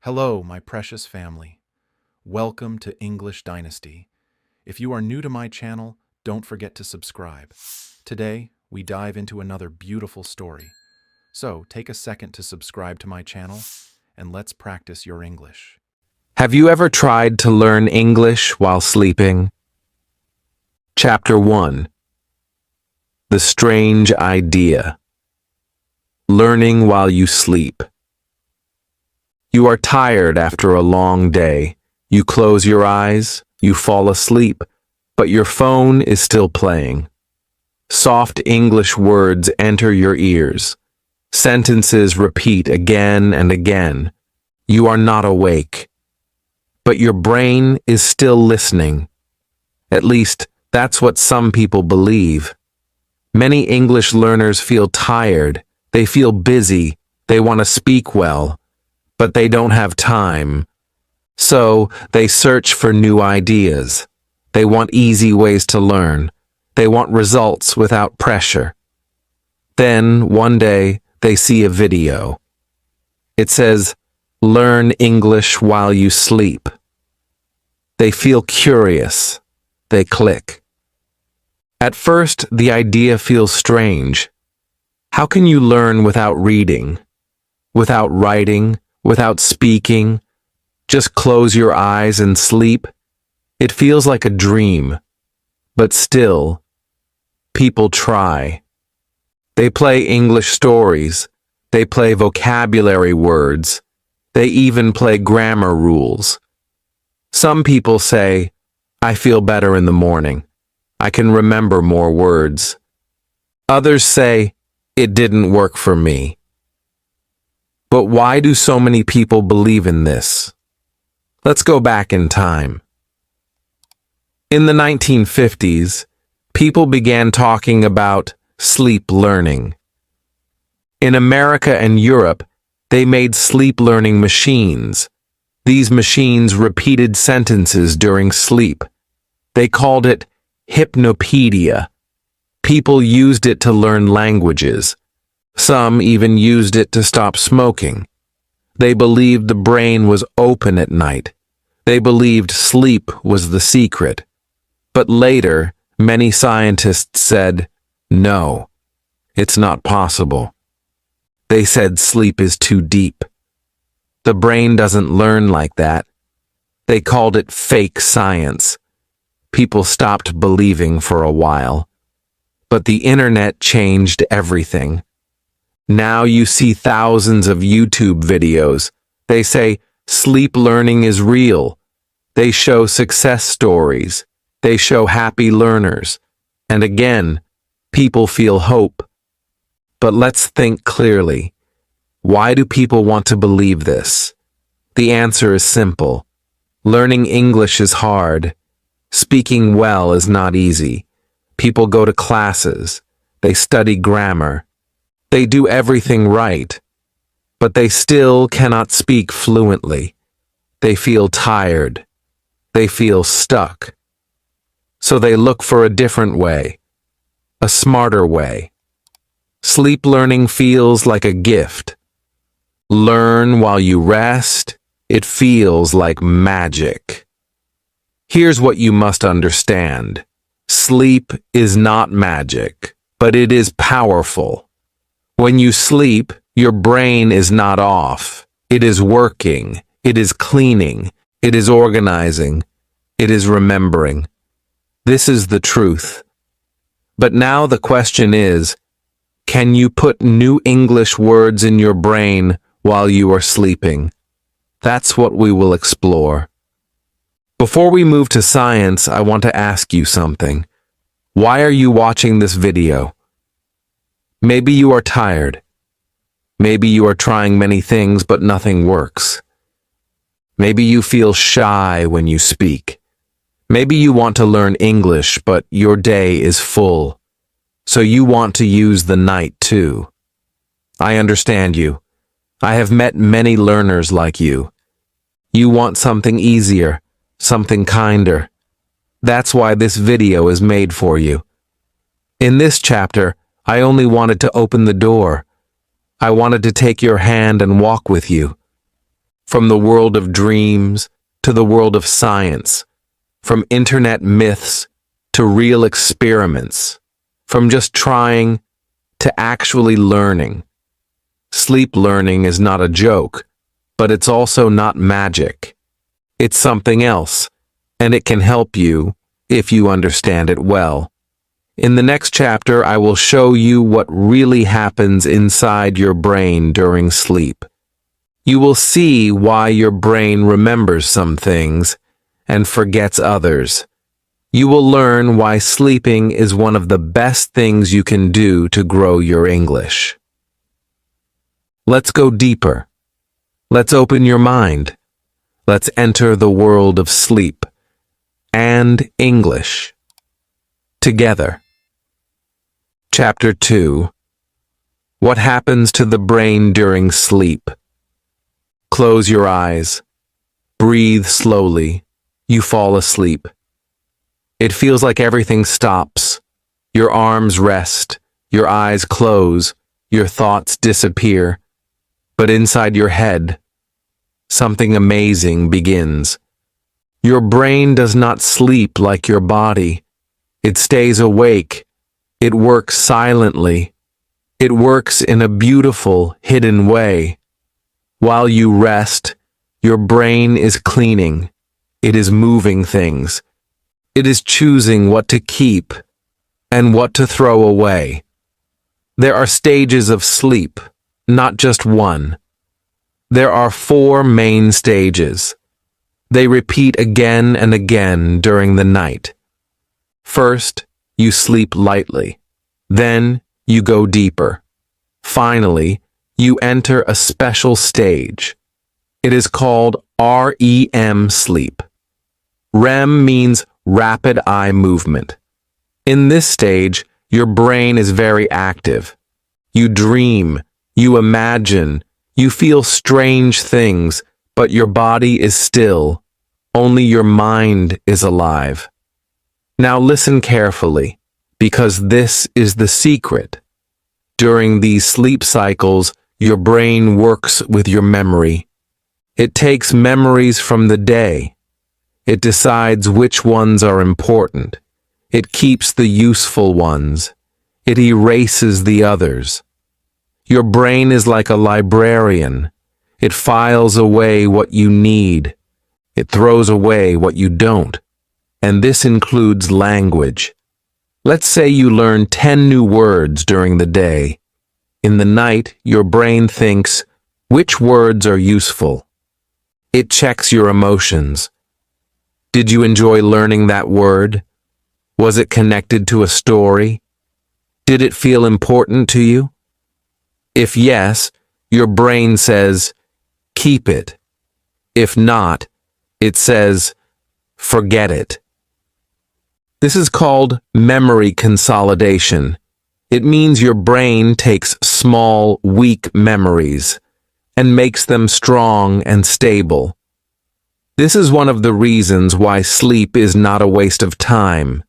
Hello, my precious family. Welcome to English Dynasty. If you are new to my channel, don't forget to subscribe. Today, we dive into another beautiful story. So, take a second to subscribe to my channel, and let's practice your English. Have you ever tried to learn English while sleeping? Chapter 1. The Strange Idea. Learning while you sleep. You are tired after a long day. You close your eyes, you fall asleep, but your phone is still playing. Soft English words enter your ears. Sentences repeat again and again. You are not awake, but your brain is still listening. At least, that's what some people believe. Many English learners feel tired, they feel busy, they want to speak well, but they don't have time. So, they search for new ideas. They want easy ways to learn. They want results without pressure. Then, one day, they see a video. It says, "Learn English while you sleep." They feel curious. They click. At first, the idea feels strange. How can you learn without reading, without writing, without speaking? Just close your eyes and sleep? It feels like a dream. But still, people try. They play English stories. They play vocabulary words. They even play grammar rules. Some people say, "I feel better in the morning. I can remember more words." Others say, "It didn't work for me." But why do so many people believe in this? Let's go back in time. In the 1950s, people began talking about sleep learning. In America and Europe, they made sleep learning machines. These machines repeated sentences during sleep. They called it hypnopedia. People used it to learn languages. Some even used it to stop smoking. They believed the brain was open at night. They believed sleep was the secret. But later, many scientists said, "No, it's not possible." They said sleep is too deep. The brain doesn't learn like that. They called it fake science. People stopped believing for a while. But the internet changed everything. Now you see thousands of YouTube videos. They say sleep learning is real. They show success stories. They show happy learners. And again, people feel hope. But let's think clearly. Why do people want to believe this? The answer is simple. Learning English is hard. Speaking well is not easy. People go to classes. They study grammar. They do everything right. But they still cannot speak fluently. They feel tired. They feel stuck. So they look for a different way. A smarter way. Sleep learning feels like a gift. Learn while you rest. It feels like magic. Here's what you must understand. Sleep is not magic, but it is powerful. When you sleep, your brain is not off. It is working. It is cleaning. It is organizing. It is remembering. This is the truth. But now the question is, can you put new English words in your brain while you are sleeping? That's what we will explore. Before we move to science, I want to ask you something. Why are you watching this video? Maybe you are tired. Maybe you are trying many things, but nothing works. Maybe you feel shy when you speak. Maybe you want to learn English, but your day is full. So you want to use the night too. I understand you. I have met many learners like you. You want something easier, something kinder. That's why this video is made for you. In this chapter, I only wanted to open the door. I wanted to take your hand and walk with you. from the world of dreams to the world of science, from internet myths to real experiments, from just trying to actually learning. Sleep learning is not a joke, but it's also not magic. It's something else, and it can help you if you understand it well. In the next chapter, I will show you what really happens inside your brain during sleep. You will see why your brain remembers some things and forgets others. You will learn why sleeping is one of the best things you can do to grow your English. Let's go deeper. Let's open your mind. Let's enter the world of sleep and English together. Chapter 2. What happens to the brain during sleep? Close your eyes. Breathe slowly. You fall asleep. It feels like everything stops. Your arms rest. Your eyes close. Your thoughts disappear. But inside your head, something amazing begins. Your brain does not sleep like your body. It stays awake. It works silently. It works in a beautiful, hidden way. While you rest, your brain is cleaning. It is moving things. It is choosing what to keep and what to throw away. There are stages of sleep, not just one. There are 4 main stages. They repeat again and again during the night. First, you sleep lightly. Then, you go deeper. Finally, you enter a special stage. It is called REM sleep. REM means rapid eye movement. In this stage, your brain is very active. You dream, you imagine, you feel strange things, but your body is still. Only your mind is alive. Now listen carefully, because this is the secret. During these sleep cycles, your brain works with your memory. It takes memories from the day. It decides which ones are important. It keeps the useful ones. It erases the others. Your brain is like a librarian. It files away what you need. It throws away what you don't. And this includes language. Let's say you learn 10 new words during the day. In the night, your brain thinks, which words are useful? It checks your emotions. Did you enjoy learning that word? Was it connected to a story? Did it feel important to you? If yes, your brain says, keep it. If not, it says, forget it. This is called memory consolidation. It means your brain takes small, weak memories and makes them strong and stable. This is one of the reasons why sleep is not a waste of time.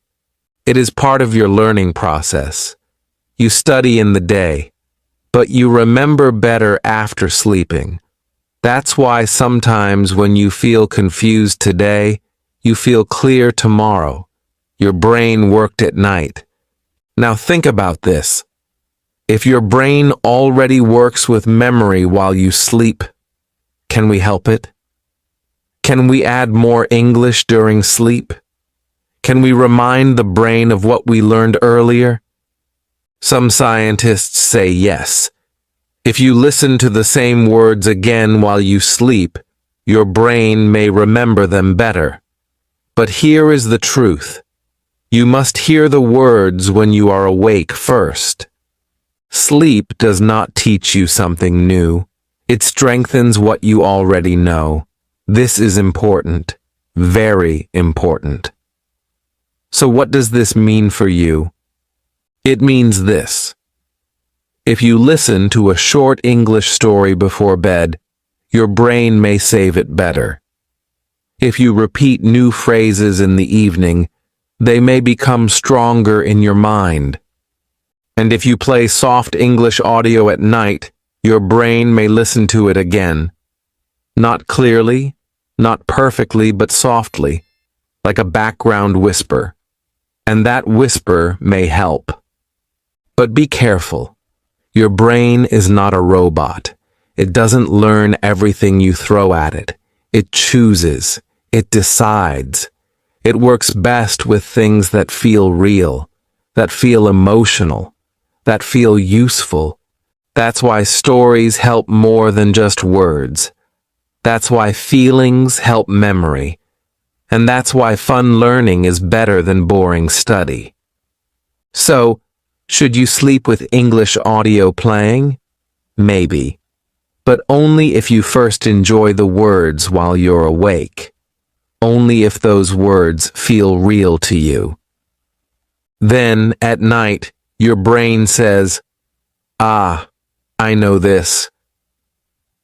It is part of your learning process. You study in the day, but you remember better after sleeping. That's why sometimes when you feel confused today, you feel clear tomorrow. Your brain worked at night. Now think about this. If your brain already works with memory while you sleep, can we help it? Can we add more English during sleep? Can we remind the brain of what we learned earlier? Some scientists say yes. If you listen to the same words again while you sleep, your brain may remember them better. But here is the truth. You must hear the words when you are awake first. Sleep does not teach you something new. It strengthens what you already know. This is important, very important. So what does this mean for you? It means this. If you listen to a short English story before bed, your brain may save it better. If you repeat new phrases in the evening, they may become stronger in your mind. And if you play soft English audio at night, your brain may listen to it again. Not clearly, not perfectly, but softly, like a background whisper. And that whisper may help. But be careful. Your brain is not a robot. It doesn't learn everything you throw at it. It chooses. It decides. It works best with things that feel real, that feel emotional, that feel useful. That's why stories help more than just words. That's why feelings help memory. And that's why fun learning is better than boring study. So, should you sleep with English audio playing? Maybe. But only if you first enjoy the words while you're awake. Only if those words feel real to you. Then, at night, your brain says, "Ah, I know this.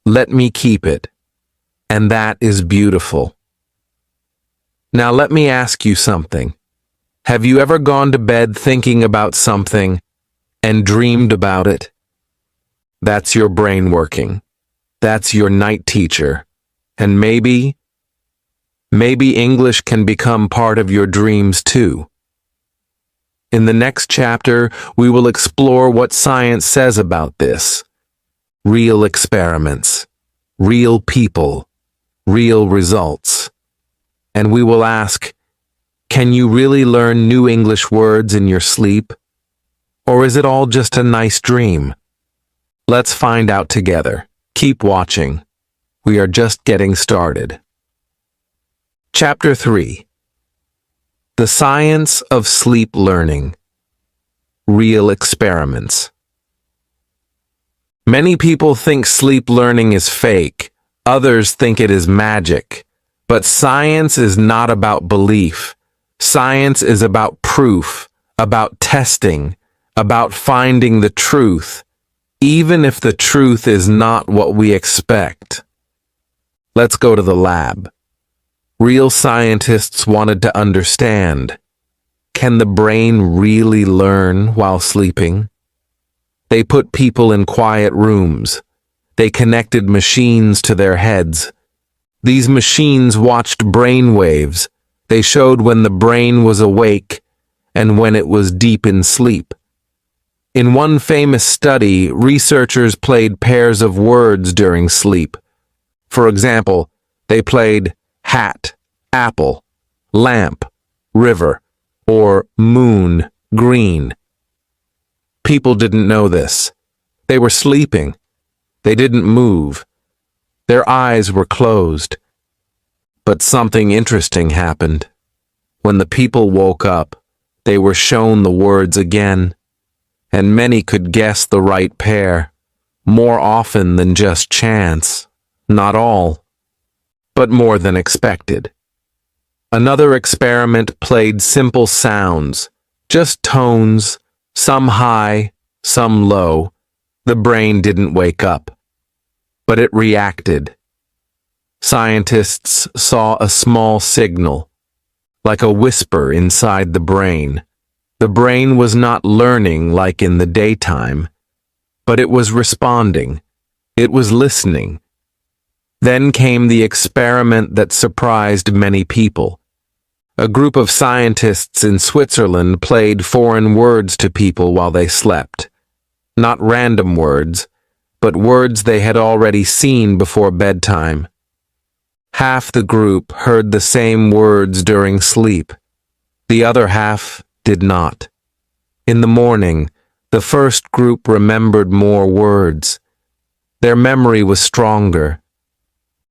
Let me keep it." And that is beautiful. Now let me ask you something. Have you ever gone to bed thinking about something and dreamed about it? That's your brain working. That's your night teacher. And maybe English can become part of your dreams too. In the next chapter, we will explore what science says about this. Real experiments, real people, real results. And we will ask, can you really learn new English words in your sleep? Or is it all just a nice dream? Let's find out together. Keep watching. We are just getting started. Chapter 3. The Science of Sleep Learning. Real Experiments. Many people think sleep learning is fake. Others think it is magic. But science is not about belief. Science is about proof, about testing, about finding the truth, even if the truth is not what we expect. Let's go to the lab. Real scientists wanted to understand, can the brain really learn while sleeping? They put people in quiet rooms. They connected machines to their heads. These machines watched brain waves. They showed when the brain was awake and when it was deep in sleep. In one famous study, researchers played pairs of words during sleep. For example, they played hat, apple, lamp, river, or moon, green. People didn't know this. They were sleeping. They didn't move. Their eyes were closed. But something interesting happened. When the people woke up, they were shown the words again, and many could guess the right pair, more often than just chance. Not all, but more than expected. Another experiment played simple sounds, just tones, some high, some low. The brain didn't wake up, but it reacted. Scientists saw a small signal, like a whisper inside the brain. The brain was not learning like in the daytime, but it was responding. It was listening. Then came the experiment that surprised many people. A group of scientists in Switzerland played foreign words to people while they slept. Not random words, but words they had already seen before bedtime. Half the group heard the same words during sleep. The other half did not. In the morning, the first group remembered more words. Their memory was stronger.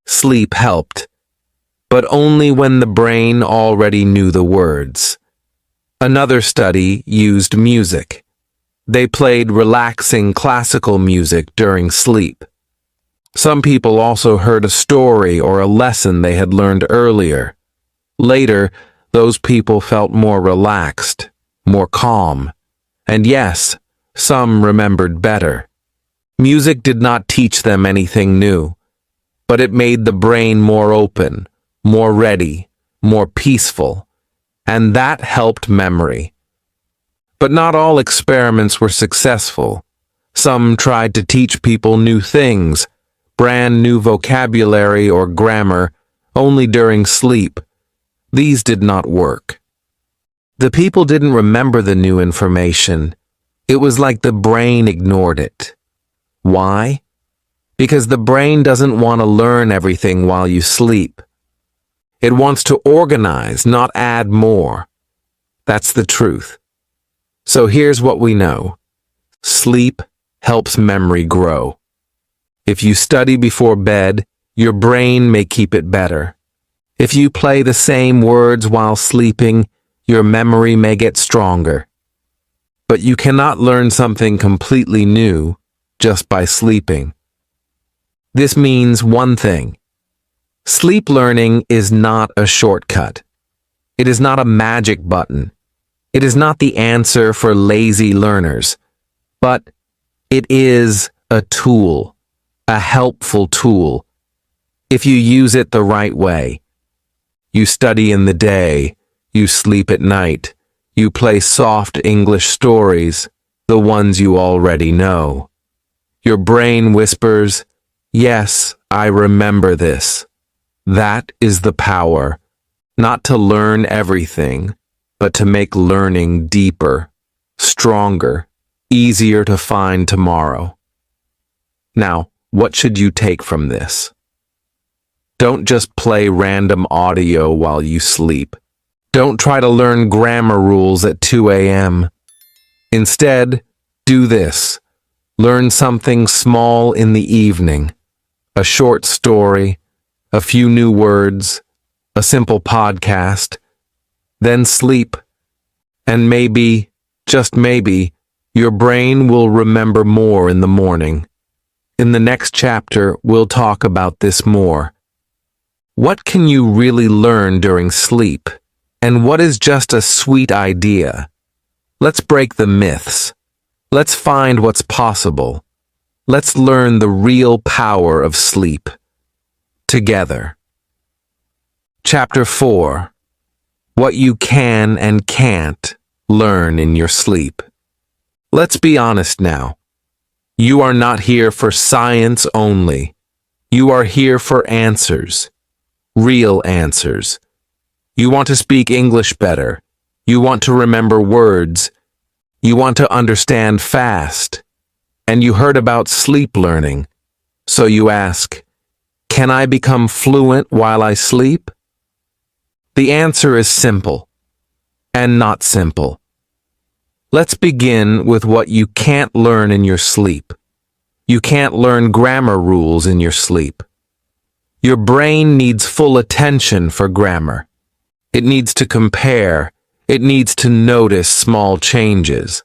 Sleep helped, but only when the brain already knew the words. Another study used music. They played relaxing classical music during sleep. Some people also heard a story or a lesson they had learned earlier. Later, those people felt more relaxed, more calm. And yes, some remembered better. Music did not teach them anything new, but it made the brain more open, more ready, more peaceful, and that helped memory. But not all experiments were successful. Some tried to teach people new things, brand new vocabulary or grammar only during sleep. These did not work. The people didn't remember the new information. It was like the brain ignored it. Why? Because the brain doesn't want to learn everything while you sleep. It wants to organize, not add more. That's the truth. So here's what we know. Sleep helps memory grow. If you study before bed, your brain may keep it better. If you play the same words while sleeping, your memory may get stronger. But you cannot learn something completely new just by sleeping. This means one thing. Sleep learning is not a shortcut. It is not a magic button. It is not the answer for lazy learners. But it is a tool, a helpful tool, if you use it the right way. You study in the day, you sleep at night, you play soft English stories, the ones you already know. Your brain whispers, "Yes, I remember this." That is the power, not to learn everything, but to make learning deeper, stronger, easier to find tomorrow. Now, what should you take from this? Don't just play random audio while you sleep. Don't try to learn grammar rules at 2 a.m. Instead, do this. Learn something small in the evening. A short story, a few new words, a simple podcast. Then sleep. And maybe, just maybe, your brain will remember more in the morning. In the next chapter, we'll talk about this more. What can you really learn during sleep? And what is just a sweet idea? Let's break the myths. Let's find what's possible. Let's learn the real power of sleep. Together. Chapter 4. What you can and can't learn in your sleep. Let's be honest now. You are not here for science only. You are here for answers. Real answers. You want to speak English better. You want to remember words. You want to understand fast. And you heard about sleep learning. So you ask, can I become fluent while I sleep? The answer is simple and not simple. Let's begin with what you can't learn in your sleep. You can't learn grammar rules in your sleep. Your brain needs full attention for grammar. It needs to compare. It needs to notice small changes.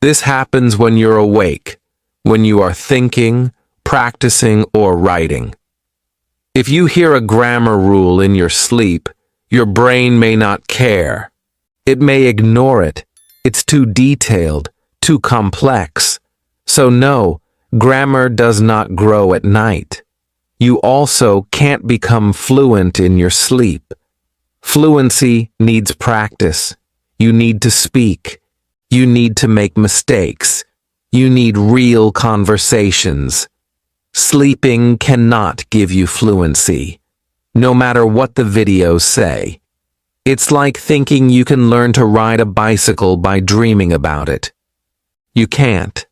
This happens when you're awake, when you are thinking, practicing, or writing. If you hear a grammar rule in your sleep, your brain may not care. It may ignore it. It's too detailed, too complex. So no, grammar does not grow at night. You also can't become fluent in your sleep. Fluency needs practice. You need to speak. You need to make mistakes. You need real conversations. Sleeping cannot give you fluency, no matter what the videos say. It's like thinking you can learn to ride a bicycle by dreaming about it. You can't.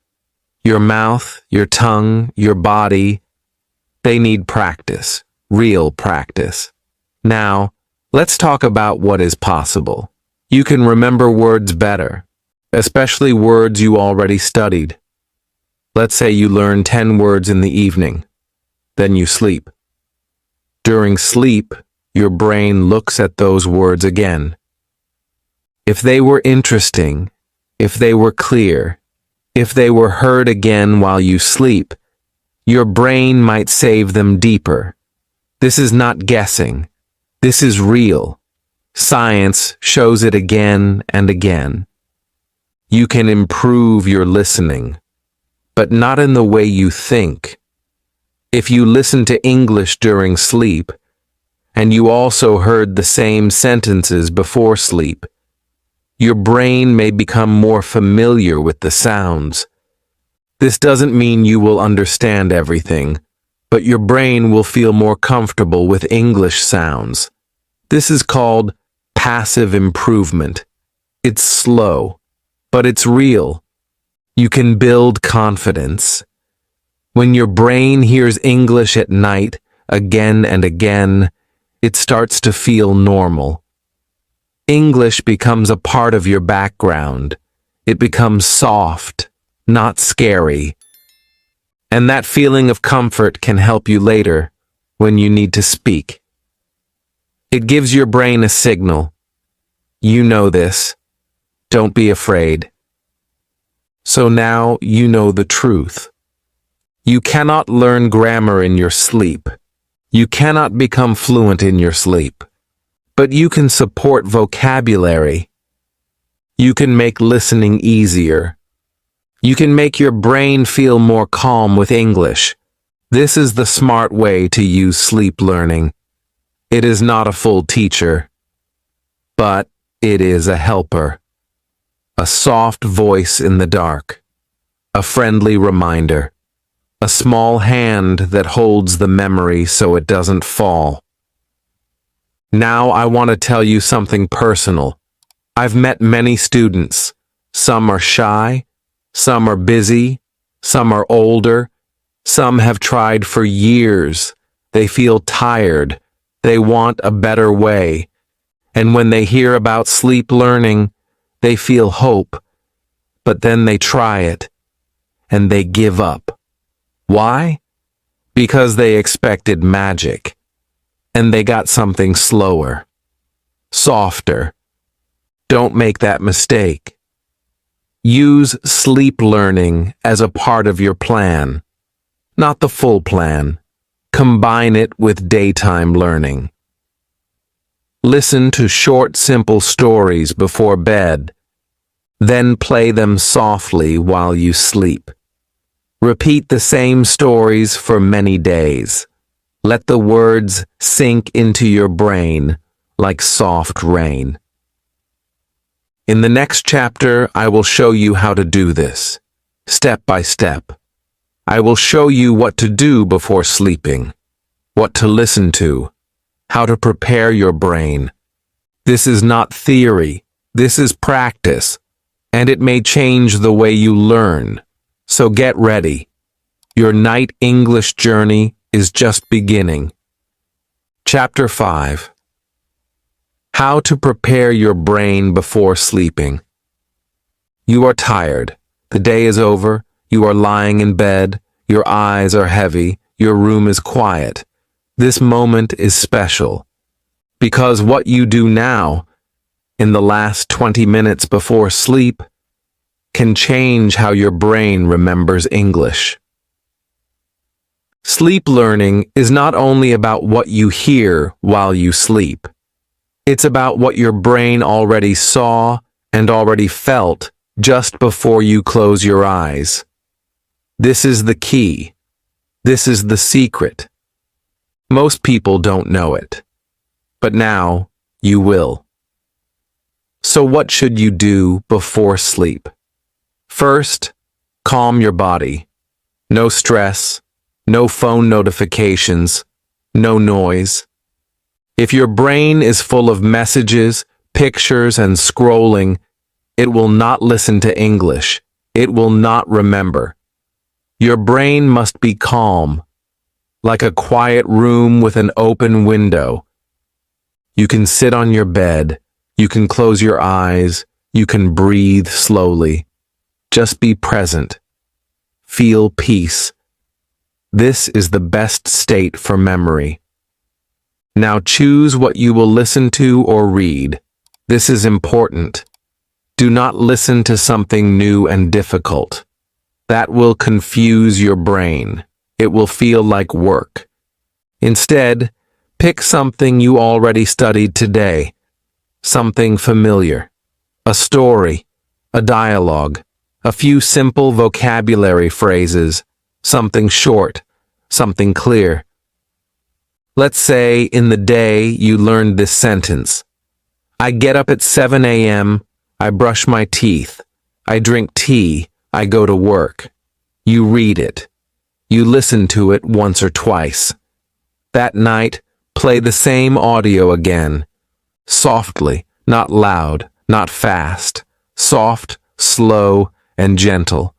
Your mouth, your tongue, your body, they need practice, real practice. Now, let's talk about what is possible. You can remember words better, especially words you already studied. Let's say you learn 10 words in the evening, then you sleep. During sleep, your brain looks at those words again. If they were interesting, if they were clear, if they were heard again while you sleep, your brain might save them deeper. This is not guessing. This is real. Science shows it again and again. You can improve your listening, but not in the way you think. If you listen to English during sleep, and you also heard the same sentences before sleep, your brain may become more familiar with the sounds. This doesn't mean you will understand everything, but your brain will feel more comfortable with English sounds. This is called passive improvement. It's slow, but it's real. You can build confidence. When your brain hears English at night, again and again, it starts to feel normal. English becomes a part of your background. It becomes soft, not scary. And that feeling of comfort can help you later when you need to speak. It gives your brain a signal. You know this. Don't be afraid. So now you know the truth. You cannot learn grammar in your sleep. You cannot become fluent in your sleep. But you can support vocabulary. You can make listening easier. You can make your brain feel more calm with English. This is the smart way to use sleep learning. It is not a full teacher, but it is a helper. A soft voice in the dark. A friendly reminder. A small hand that holds the memory so it doesn't fall. Now I want to tell you something personal. I've met many students. Some are shy. Some are busy, some are older, some have tried for years. They feel tired, they want a better way. And when they hear about sleep learning, they feel hope. But then they try it, and they give up. Why? Because they expected magic, and they got something slower, softer. Don't make that mistake. Use sleep learning as a part of your plan, not the full plan. Combine it with daytime learning. Listen to short, simple stories before bed, then play them softly while you sleep. Repeat the same stories for many days. Let the words sink into your brain like soft rain. In the next chapter, I will show you how to do this, step by step. I will show you what to do before sleeping, what to listen to, how to prepare your brain. This is not theory, this is practice, and it may change the way you learn. So get ready. Your night English journey is just beginning. Chapter 5. How to prepare your brain before sleeping. You are tired. The day is over. You are lying in bed. Your eyes are heavy. Your room is quiet. This moment is special. Because what you do now, in the last 20 minutes before sleep, can change how your brain remembers English. Sleep learning is not only about what you hear while you sleep. It's about what your brain already saw and already felt just before you close your eyes. This is the key. This is the secret. Most people don't know it, but now you will. So what should you do before sleep? First, calm your body. No stress, no phone notifications, no noise. If your brain is full of messages, pictures, and scrolling, it will not listen to English. It will not remember. Your brain must be calm, like a quiet room with an open window. You can sit on your bed, you can close your eyes, you can breathe slowly. Just be present. Feel peace. This is the best state for memory. Now choose what you will listen to or read. This is important. Do not listen to something new and difficult. That will confuse your brain. It will feel like work. Instead, pick something you already studied today. Something familiar. A story. A dialogue. A few simple vocabulary phrases. Something short. Something clear. Let's say in the day you learned this sentence. I get up at 7 a.m., I brush my teeth, I drink tea, I go to work. You read it. You listen to it once or twice. That night, play the same audio again. Softly, not loud, not fast. Soft, slow, and gentle.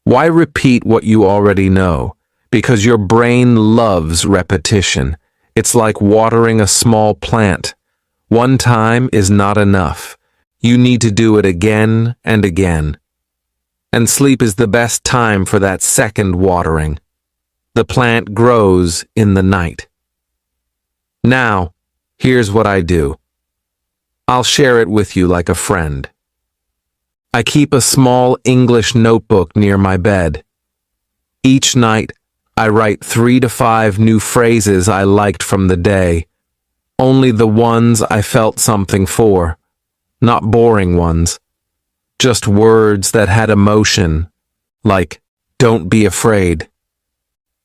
Why repeat what you already know? Because your brain loves repetition. It's like watering a small plant. One time is not enough. You need to do it again and again. And sleep is the best time for that second watering. The plant grows in the night. Now, here's what I do. I'll share it with you like a friend. I keep a small English notebook near my bed. Each night, I write 3 to 5 new phrases I liked from the day. Only the ones I felt something for. Not boring ones. Just words that had emotion, like, don't be afraid.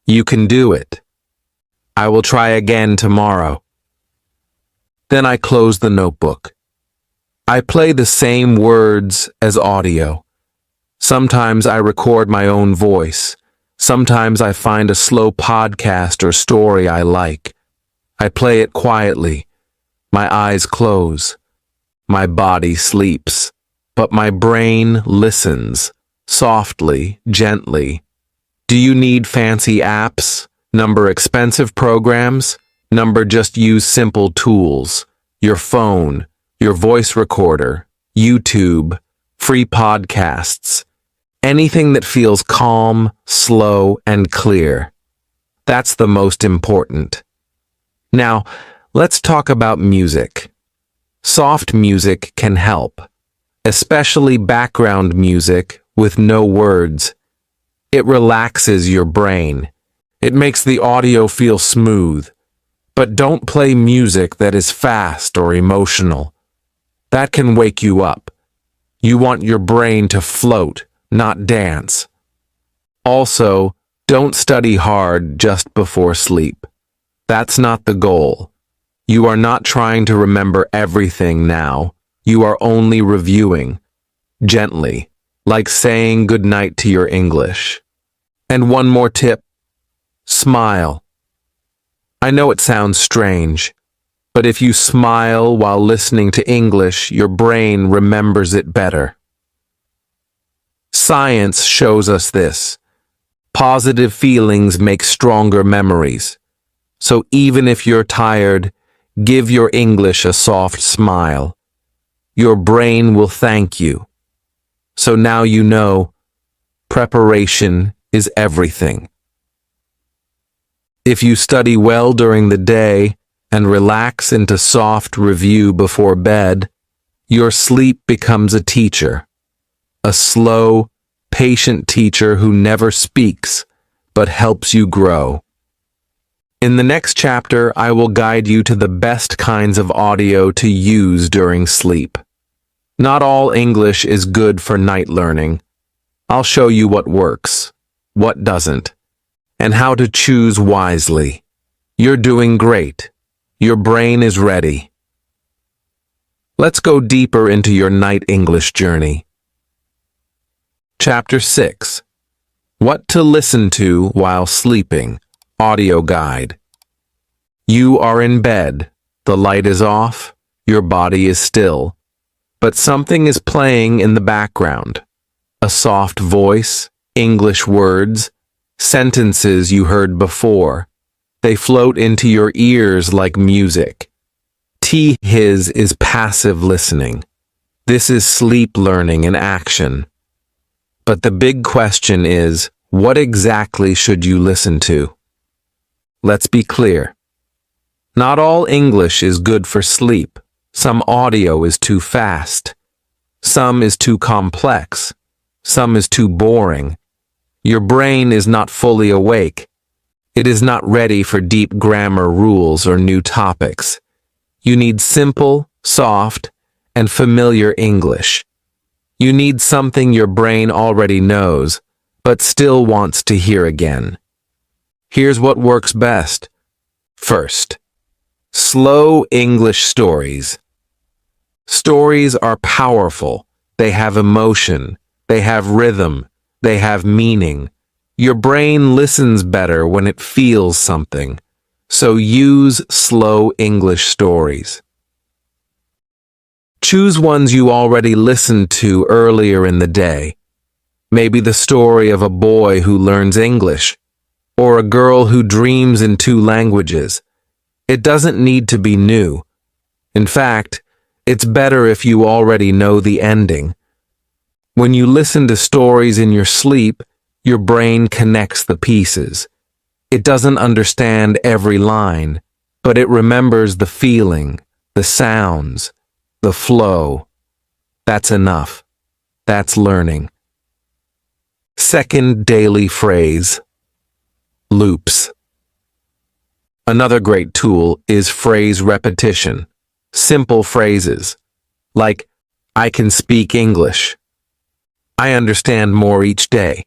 You can do it. I will try again tomorrow. Then I close the notebook. I play the same words as audio. Sometimes I record my own voice. Sometimes I find a slow podcast or story I like. I play it quietly. My eyes close. My body sleeps. But my brain listens, softly, gently. Do you need fancy apps? Number expensive programs? Number just use simple tools. Your phone, your voice recorder, YouTube, free podcasts. Anything that feels calm, slow, and clear. That's the most important. Now, let's talk about music. Soft music can help, especially background music with no words. It relaxes your brain. It makes the audio feel smooth. But don't play music that is fast or emotional. That can wake you up. You want your brain to float, not dance. Also, don't study hard just before sleep. That's not the goal. You are not trying to remember everything now. You are only reviewing. Gently, like saying goodnight to your English. And one more tip. Smile. I know it sounds strange, but if you smile while listening to English, your brain remembers it better. Science shows us this. Positive feelings make stronger memories. So even if you're tired, give your English a soft smile. Your brain will thank you. So now you know, preparation is everything. If you study well during the day and relax into soft review before bed, your sleep becomes a teacher. A slow, patient teacher who never speaks, but helps you grow. In the next chapter, I will guide you to the best kinds of audio to use during sleep. Not all English is good for night learning. I'll show you what works, what doesn't, and how to choose wisely. You're doing great. Your brain is ready. Let's go deeper into your night English journey. Chapter 6. What to listen to while sleeping. Audio guide. You are in bed. The light is off. Your body is still. But something is playing in the background. A soft voice, English words, sentences you heard before. They float into your ears like music. His is passive listening. This is sleep learning in action. But the big question is, what exactly should you listen to? Let's be clear. Not all English is good for sleep. Some audio is too fast. Some is too complex. Some is too boring. Your brain is not fully awake. It is not ready for deep grammar rules or new topics. You need simple, soft, and familiar English. You need something your brain already knows, but still wants to hear again. Here's what works best. First, slow English stories. Stories are powerful. They have emotion. They have rhythm. They have meaning. Your brain listens better when it feels something, so use slow English stories. Choose ones you already listened to earlier in the day. Maybe the story of a boy who learns English, or a girl who dreams in 2 languages. It doesn't need to be new. In fact, it's better if you already know the ending. When you listen to stories in your sleep, your brain connects the pieces. It doesn't understand every line, but it remembers the feeling, the sounds, the flow. That's enough. That's learning. Second daily phrase. Loops. Another great tool is phrase repetition. Simple phrases, like, I can speak English. I understand more each day.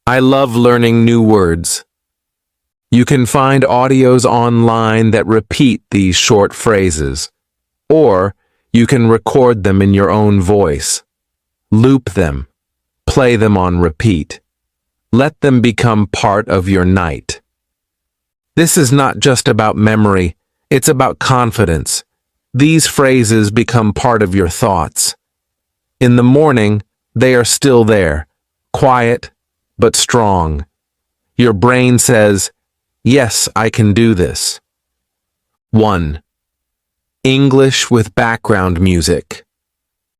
I love learning new words. You can find audios online that repeat these short phrases, or you can record them in your own voice. Loop them. Play them on repeat. Let them become part of your night. This is not just about memory, it's about confidence. These phrases become part of your thoughts. In the morning, they are still there, quiet but strong. Your brain says, yes, I can do this. 1. English with background music.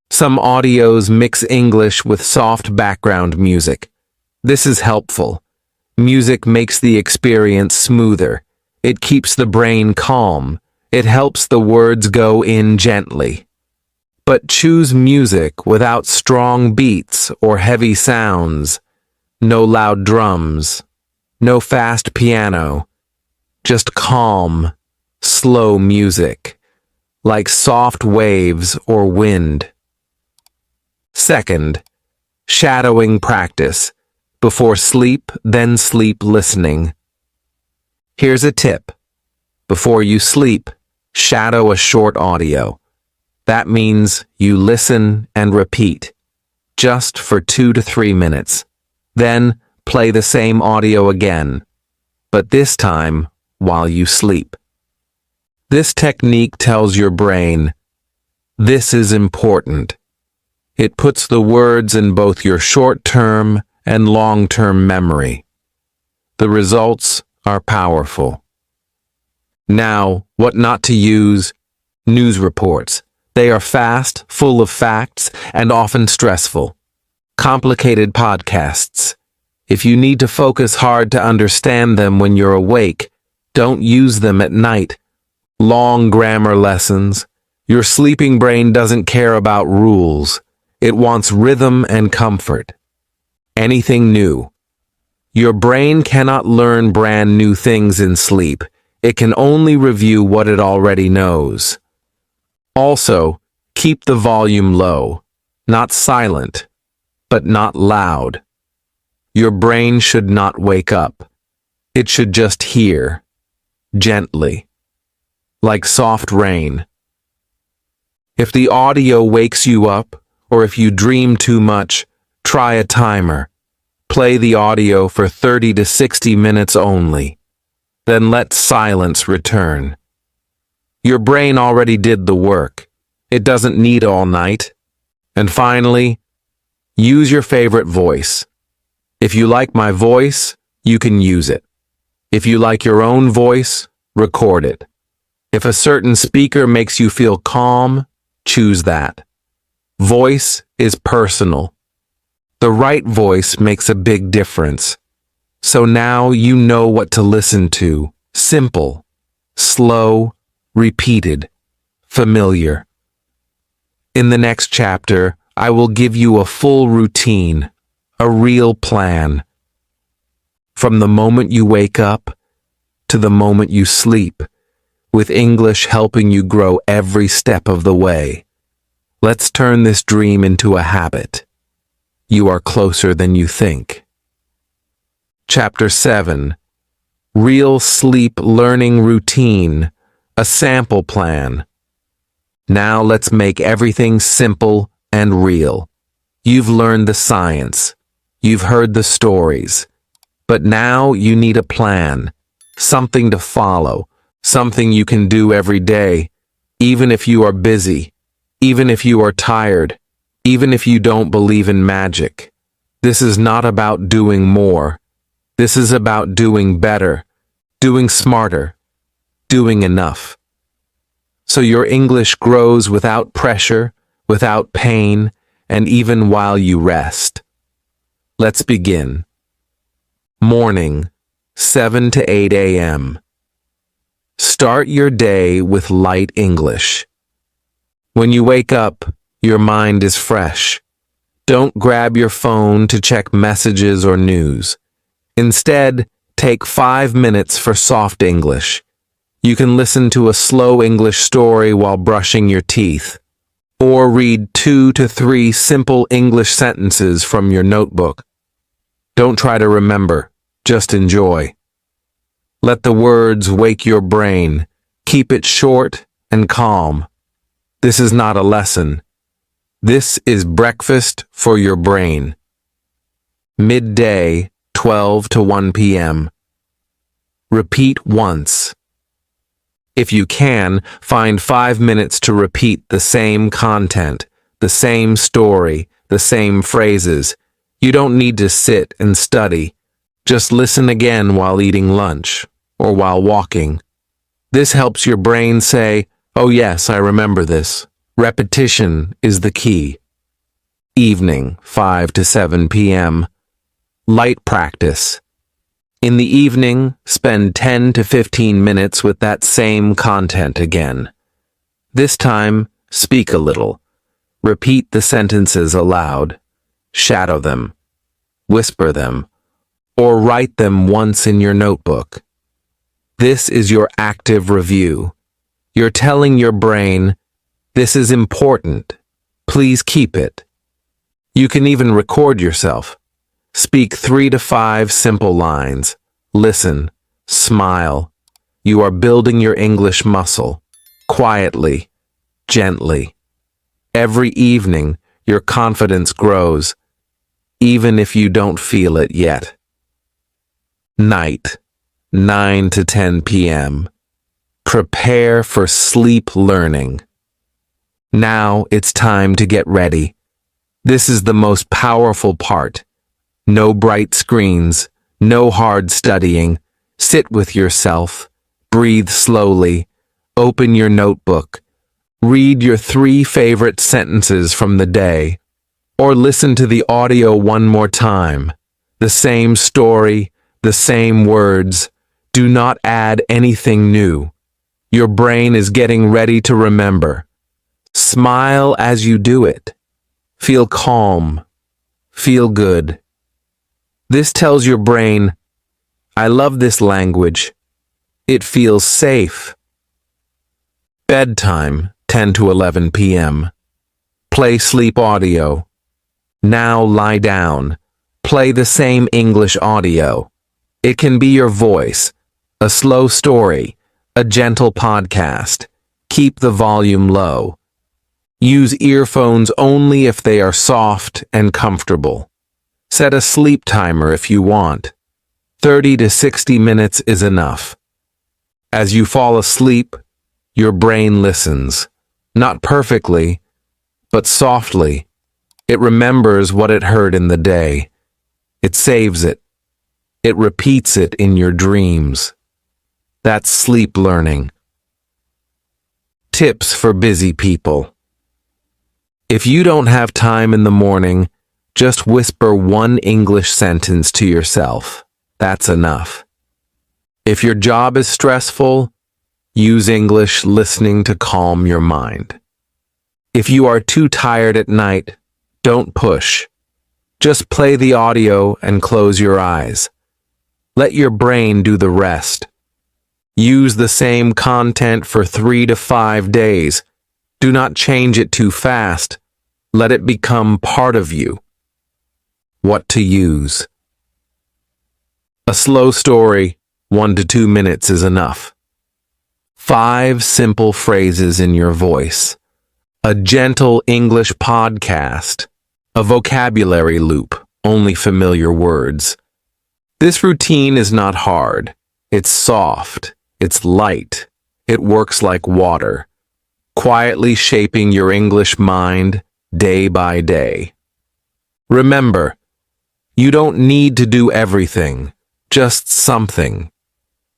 Some audios mix English with soft background music. This is helpful. Music makes the experience smoother. It keeps the brain calm. It helps the words go in gently. But choose music without strong beats or heavy sounds. No loud drums. No fast piano. Just calm, slow music, like soft waves or wind. Second, shadowing practice. Before sleep, then sleep listening. Here's a tip. Before you sleep, shadow a short audio. That means you listen and repeat, just for 2 to 3 minutes. Then play the same audio again, but this time while you sleep. This technique tells your brain, this is important. It puts the words in both your short-term and long-term memory. The results are powerful. Now, what not to use? News reports. They are fast, full of facts, and often stressful. Complicated podcasts. If you need to focus hard to understand them when you're awake, don't use them at night. Long grammar lessons. Your sleeping brain doesn't care about rules. It wants rhythm and comfort. Anything new. Your brain cannot learn brand new things in sleep. It can only review what it already knows. Also, keep the volume low, not silent, but not loud. Your brain should not wake up. It should just hear, gently, like soft rain. If the audio wakes you up, or if you dream too much, try a timer. Play the audio for 30 to 60 minutes only. Then let silence return. Your brain already did the work. It doesn't need all night. And finally, use your favorite voice. If you like my voice, you can use it. If you like your own voice, record it. If a certain speaker makes you feel calm, choose that. Voice is personal. The right voice makes a big difference. So now you know what to listen to. Simple, slow, repeated, familiar. In the next chapter, I will give you a full routine, a real plan. From the moment you wake up to the moment you sleep, with English helping you grow every step of the way. Let's turn this dream into a habit. You are closer than you think. Chapter 7. Real Sleep Learning Routine, a Sample Plan. Now let's make everything simple and real. You've learned the science. You've heard the stories. But now you need a plan, something to follow, something you can do every day, even if you are busy, even if you are tired, even if you don't believe in magic. This is not about doing more. This is about doing better, doing smarter, doing enough. So your English grows without pressure, without pain, and even while you rest. Let's begin. Morning, 7 to 8 a.m. Start your day with light English. When you wake up, your mind is fresh. Don't grab your phone to check messages or news. Instead, take 5 minutes for soft English. You can listen to a slow English story while brushing your teeth, or read 2 to 3 simple English sentences from your notebook. Don't try to remember, just enjoy. Let the words wake your brain. Keep it short and calm. This is not a lesson. This is breakfast for your brain. Midday, 12 to 1 p.m. Repeat once. If you can, find 5 minutes to repeat the same content, the same story, the same phrases. You don't need to sit and study. Just listen again while eating lunch or while walking. This helps your brain say, "Oh yes, I remember this." Repetition is the key. Evening, 5 to 7 p.m. Light practice. In the evening, spend 10 to 15 minutes with that same content again. This time, speak a little. Repeat the sentences aloud. Shadow them. Whisper them. Or write them once in your notebook. This is your active review. You're telling your brain, "This is important. Please keep it." You can even record yourself. Speak 3 to 5 simple lines. Listen. Smile. You are building your English muscle. Quietly. Gently. Every evening, your confidence grows, even if you don't feel it yet. Night, 9 to 10 p.m. Prepare for sleep learning. Now it's time to get ready. This is the most powerful part. No bright screens, no hard studying. Sit with yourself. Breathe slowly. Open your notebook. Read your 3 favorite sentences from the day. Or listen to the audio one more time. The same story, the same words. Do not add anything new. Your brain is getting ready to remember. Smile as you do it. Feel calm. Feel good. This tells your brain, "I love this language. It feels safe." Bedtime, 10 to 11 p.m. Play sleep audio. Now lie down. Play the same English audio. It can be your voice, a slow story, a gentle podcast. Keep the volume low. Use earphones only if they are soft and comfortable. Set a sleep timer if you want. 30 to 60 minutes is enough. As you fall asleep, your brain listens. Not perfectly, but softly. It remembers what it heard in the day. It saves it. It repeats it in your dreams. That's sleep learning. Tips for busy people. If you don't have time in the morning, just whisper one English sentence to yourself. That's enough. If your job is stressful, use English listening to calm your mind. If you are too tired at night, don't push. Just play the audio and close your eyes. Let your brain do the rest. Use the same content for 3 to 5 days. Do not change it too fast. Let it become part of you. What to use. A slow story, 1 to 2 minutes is enough. 5 simple phrases in your voice. A gentle English podcast. A vocabulary loop, only familiar words. This routine is not hard. It's soft. It's light. It works like water, quietly shaping your English mind day by day. Remember, you don't need to do everything, just something.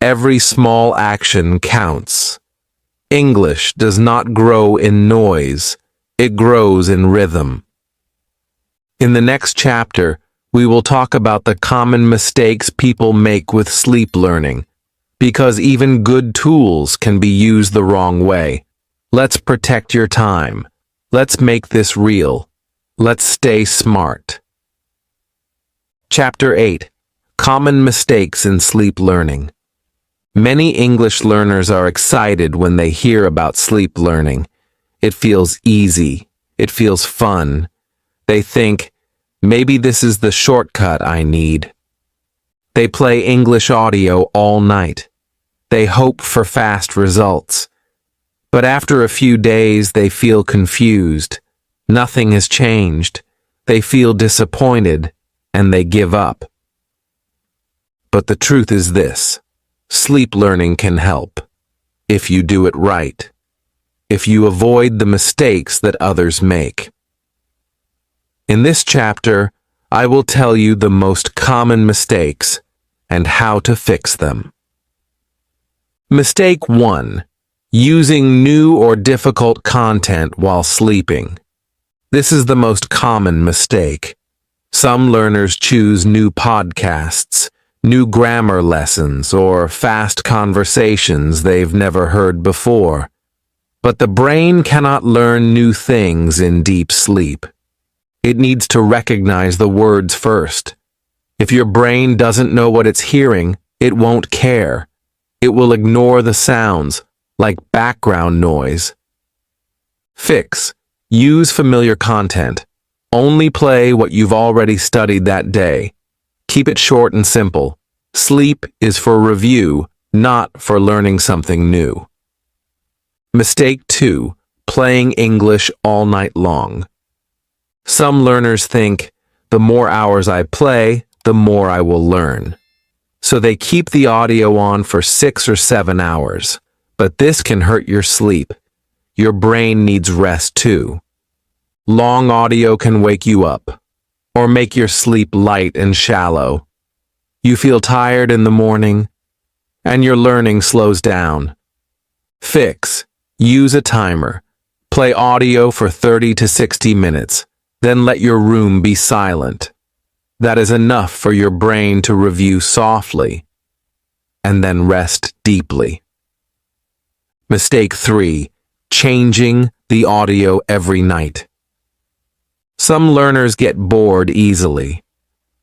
Every small action counts. English does not grow in noise. It grows in rhythm. In the next chapter, we will talk about the common mistakes people make with sleep learning, because even good tools can be used the wrong way. Let's protect your time. Let's make this real. Let's stay smart. Chapter 8. Common Mistakes in Sleep Learning. Many English learners are excited when they hear about sleep learning. It feels easy. It feels fun. They think, maybe this is the shortcut I need. They play English audio all night. They hope for fast results. But after a few days, they feel confused. Nothing has changed. They feel disappointed, and they give up. But the truth is this: sleep learning can help, if you do it right, if you avoid the mistakes that others make. In this chapter, I will tell you the most common mistakes and how to fix them. Mistake 1. Using new or difficult content while sleeping. This is the most common mistake. Some learners choose new podcasts, new grammar lessons, or fast conversations they've never heard before. But the brain cannot learn new things in deep sleep. It needs to recognize the words first. If your brain doesn't know what it's hearing, it won't care. It will ignore the sounds, like background noise. Fix. Use familiar content. Only play what you've already studied that day. Keep it short and simple. Sleep is for review, not for learning something new. Mistake 2. Playing English all night long. Some learners think, the more hours I play, the more I will learn. So they keep the audio on for 6 or 7 hours. But this can hurt your sleep. Your brain needs rest too. Long audio can wake you up, or make your sleep light and shallow. You feel tired in the morning, and your learning slows down. Fix. Use a timer. Play audio for 30 to 60 minutes, then let your room be silent. That is enough for your brain to review softly, and then rest deeply. Mistake 3. Changing the audio every night. Some learners get bored easily.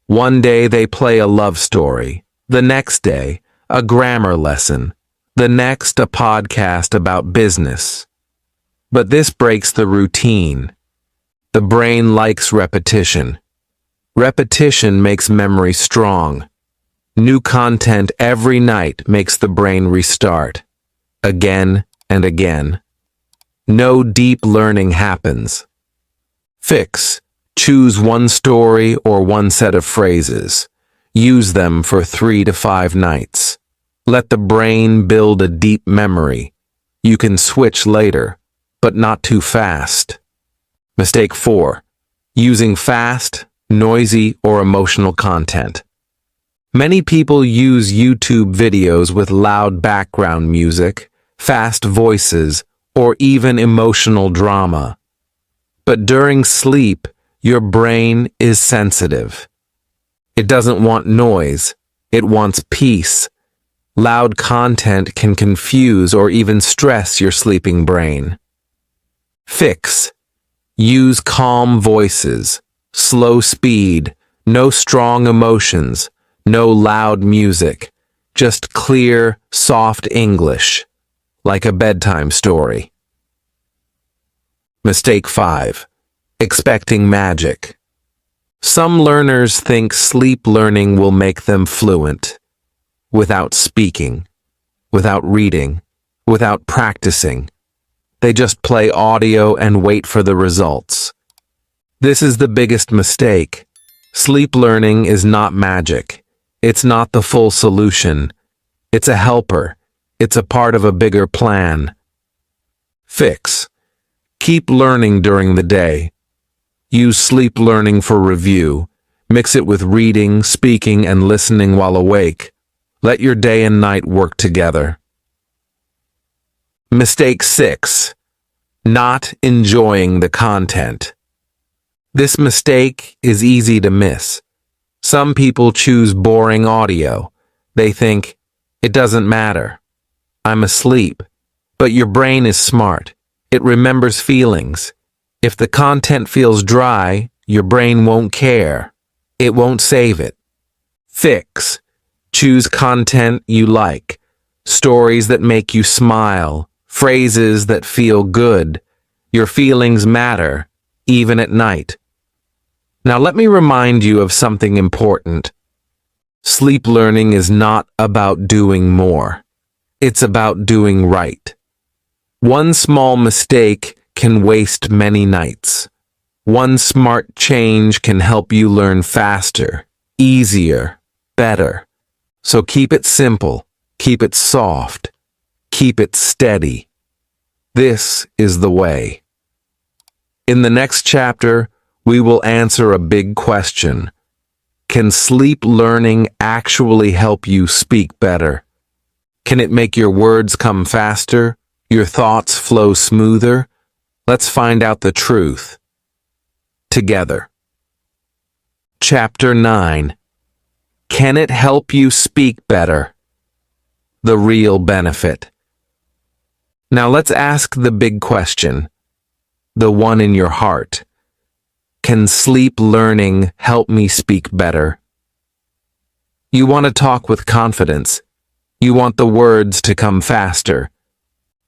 One day they play a love story, the next day a grammar lesson, the next a podcast about business. But this breaks the routine. The brain likes repetition. Repetition makes memory strong. New content every night makes the brain restart, again and again. No deep learning happens. Fix. Choose one story or one set of phrases. Use them for 3 to 5 nights. Let the brain build a deep memory. You can switch later, but not too fast. Mistake 4. Using fast, noisy, or emotional content. Many people use YouTube videos with loud background music, fast voices, or even emotional drama. But during sleep, your brain is sensitive. It doesn't want noise. It wants peace. Loud content can confuse or even stress your sleeping brain. Fix. Use calm voices, slow speed, no strong emotions, no loud music, just clear, soft English, like a bedtime story. Mistake 5. Expecting magic. Some learners think sleep learning will make them fluent, without speaking, without reading, without practicing. They just play audio and wait for the results. This is the biggest mistake. Sleep learning is not magic. It's not the full solution. It's a helper. It's a part of a bigger plan. Fix. Keep learning during the day. Use sleep learning for review. Mix it with reading, speaking, and listening while awake. Let your day and night work together. Mistake 6. Not enjoying the content. This mistake is easy to miss. Some people choose boring audio. They think, it doesn't matter. I'm asleep. But your brain is smart. It remembers feelings. If the content feels dry, your brain won't care. It won't save it. Fix. Choose content you like. Stories that make you smile. Phrases that feel good. Your feelings matter, even at night. Now let me remind you of something important. Sleep learning is not about doing more. It's about doing right. One small mistake can waste many nights. One smart change can help you learn faster, easier, better. So keep it simple, keep it soft, keep it steady. This is the way. In the next chapter, we will answer a big question. Can sleep learning actually help you speak better? Can it make your words come faster, your thoughts flow smoother? Let's find out the truth. Together. Chapter 9. Can it help you speak better? The real benefit. Now let's ask the big question, the one in your heart. Can sleep learning help me speak better? You want to talk with confidence. You want the words to come faster.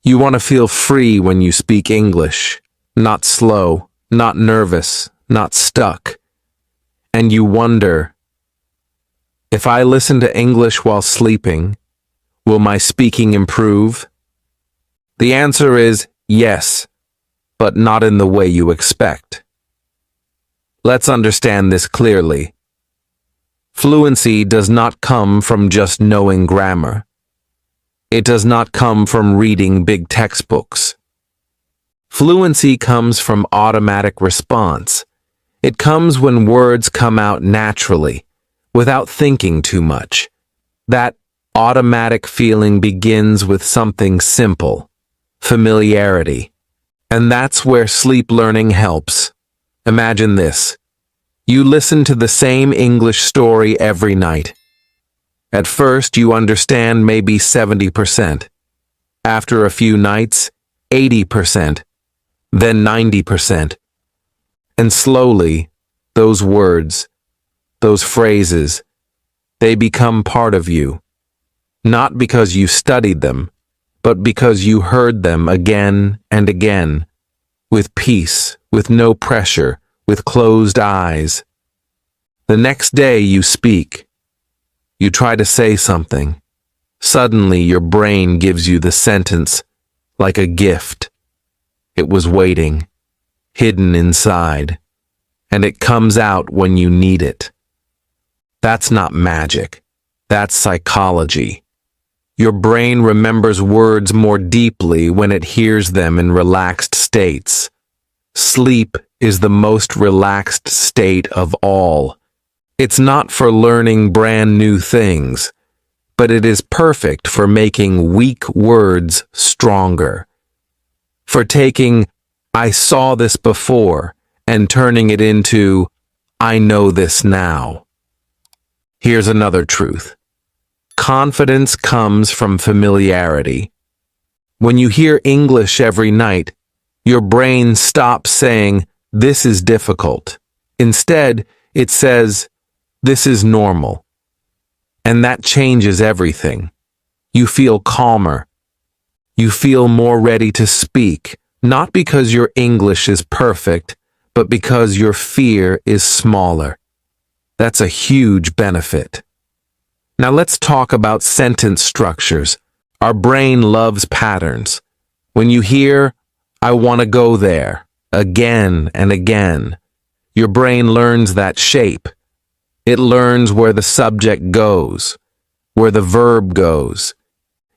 You want to feel free when you speak English, not slow, not nervous, not stuck. And you wonder, if I listen to English while sleeping, will my speaking improve? The answer is yes, but not in the way you expect. Let's understand this clearly. Fluency does not come from just knowing grammar. It does not come from reading big textbooks. Fluency comes from automatic response. It comes when words come out naturally, without thinking too much. That automatic feeling begins with something simple, familiarity. And that's where sleep learning helps. Imagine this. You listen to the same English story every night. At first, you understand maybe 70%. After a few nights, 80%. Then 90%. And slowly, those words, those phrases, they become part of you. Not because you studied them, but because you heard them again and again, with peace, with no pressure, with closed eyes. The next day you speak. You try to say something. Suddenly your brain gives you the sentence, like a gift. It was waiting, hidden inside, and it comes out when you need it. That's not magic. That's psychology. Your brain remembers words more deeply when it hears them in relaxed states. Sleep is the most relaxed state of all. It's not for learning brand new things, but it is perfect for making weak words stronger. For taking, I saw this before, and turning it into, I know this now. Here's another truth. Confidence comes from familiarity. When you hear English every night, your brain stops saying, this is difficult. Instead, it says, this is normal. And that changes everything. You feel calmer. You feel more ready to speak, not because your English is perfect, but because your fear is smaller. That's a huge benefit. Now let's talk about sentence structures. Our brain loves patterns. When you hear, I want to go there, again and again, your brain learns that shape. It learns where the subject goes, where the verb goes.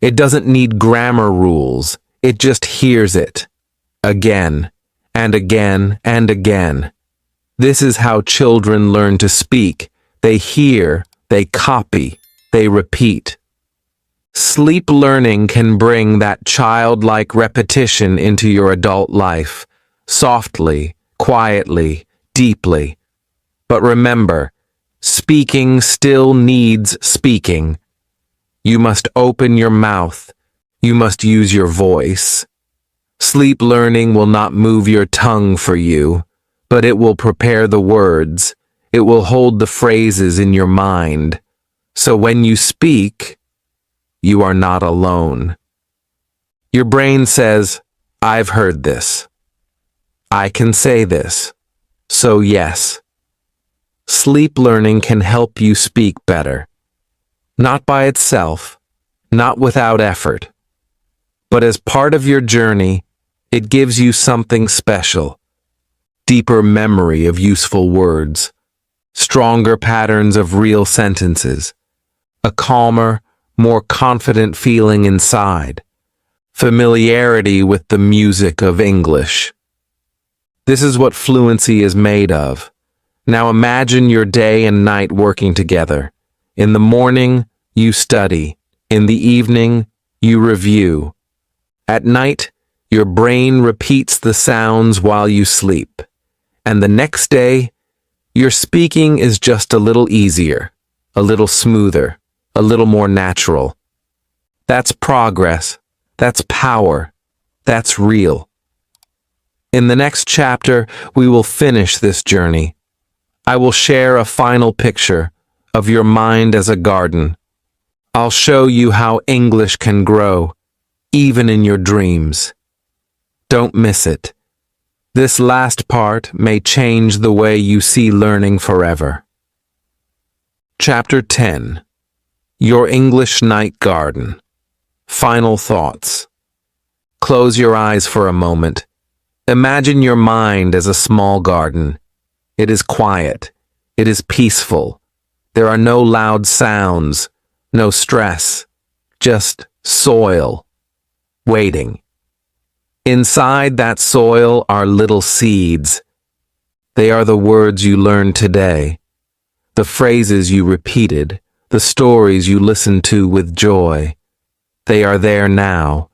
It doesn't need grammar rules. It just hears it. Again, and again, and again. This is how children learn to speak. They hear, they copy, they repeat. Sleep learning can bring that childlike repetition into your adult life, softly, quietly, deeply. But remember, speaking still needs speaking. You must open your mouth. You must use your voice. Sleep learning will not move your tongue for you, but it will prepare the words. It will hold the phrases in your mind. So when you speak, you are not alone. Your brain says, I've heard this. I can say this. So yes. Sleep learning can help you speak better. Not by itself, not without effort, but as part of your journey, it gives you something special. Deeper memory of useful words, stronger patterns of real sentences, a calmer, more confident feeling inside, familiarity with the music of English. This is what fluency is made of. Now imagine your day and night working together. In the morning, you study. In the evening, you review. At night, your brain repeats the sounds while you sleep. And the next day, your speaking is just a little easier, a little smoother, a little more natural. That's progress. That's power. That's real. In the next chapter, we will finish this journey. I will share a final picture of your mind as a garden. I'll show you how English can grow, even in your dreams. Don't miss it. This last part may change the way you see learning forever. Chapter 10. Your English Night Garden. Final thoughts. Close your eyes for a moment. Imagine your mind as a small garden. It is quiet. It is peaceful. There are no loud sounds, no stress, just soil, waiting. Inside that soil are little seeds. They are the words you learned today, the phrases you repeated, the stories you listened to with joy. They are there now,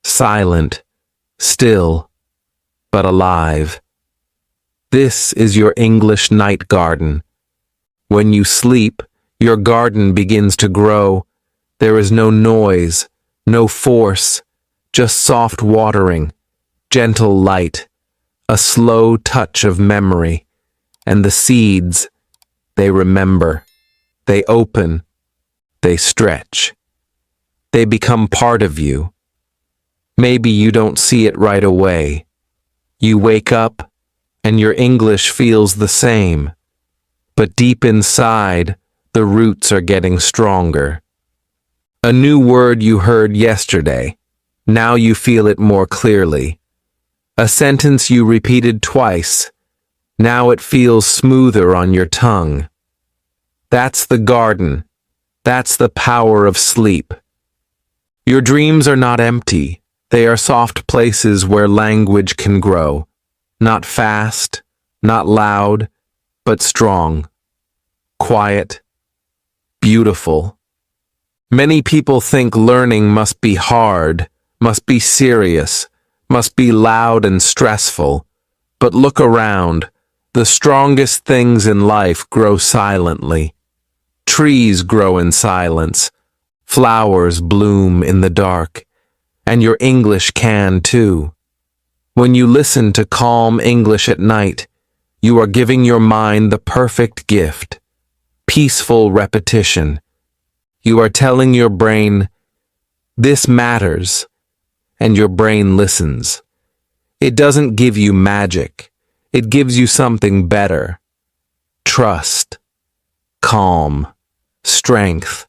silent, still, but alive. This is your English night garden. When you sleep, your garden begins to grow. There is no noise, no force, just soft watering, gentle light, a slow touch of memory, and the seeds, they remember, they open, they stretch. They become part of you. Maybe you don't see it right away. You wake up, and your English feels the same. But deep inside, the roots are getting stronger. A new word you heard yesterday. Now you feel it more clearly. A sentence you repeated twice. Now it feels smoother on your tongue. That's the garden. That's the power of sleep. Your dreams are not empty. They are soft places where language can grow. Not fast, not loud, but strong, quiet, beautiful. Many people think learning must be hard, must be serious, must be loud and stressful. But look around. The strongest things in life grow silently. Trees grow in silence. Flowers bloom in the dark. And your English can too. When you listen to calm English at night, you are giving your mind the perfect gift, peaceful repetition. You are telling your brain, this matters, and your brain listens. It doesn't give you magic. It gives you something better. Trust, calm, strength.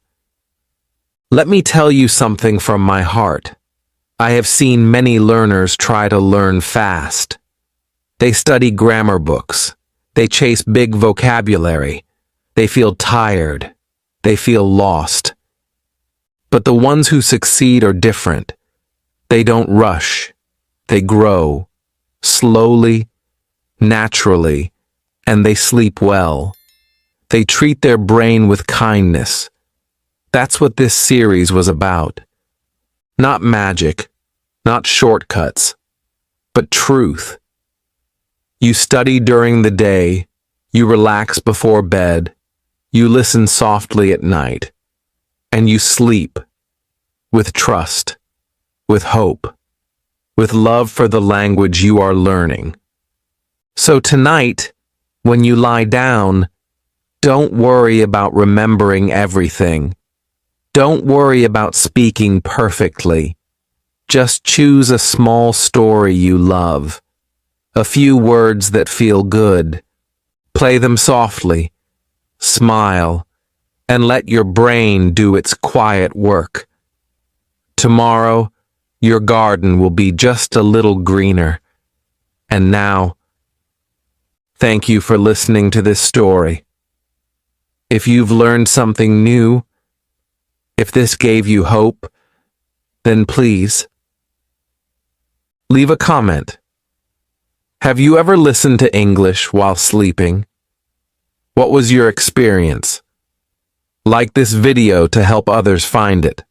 Let me tell you something from my heart. I have seen many learners try to learn fast. They study grammar books. They chase big vocabulary. They feel tired. They feel lost. But the ones who succeed are different. They don't rush. They grow, slowly, naturally, and they sleep well. They treat their brain with kindness. That's what this series was about. Not magic, not shortcuts, but truth. You study during the day, you relax before bed, you listen softly at night, and you sleep with trust, with hope, with love for the language you are learning. So tonight, when you lie down, don't worry about remembering everything. Don't worry about speaking perfectly. Just choose a small story you love, a few words that feel good. Play them softly, smile, and let your brain do its quiet work. Tomorrow, your garden will be just a little greener. And now, thank you for listening to this story. If you've learned something new, if this gave you hope, then please leave a comment. Have you ever listened to English while sleeping? What was your experience? Like this video to help others find it.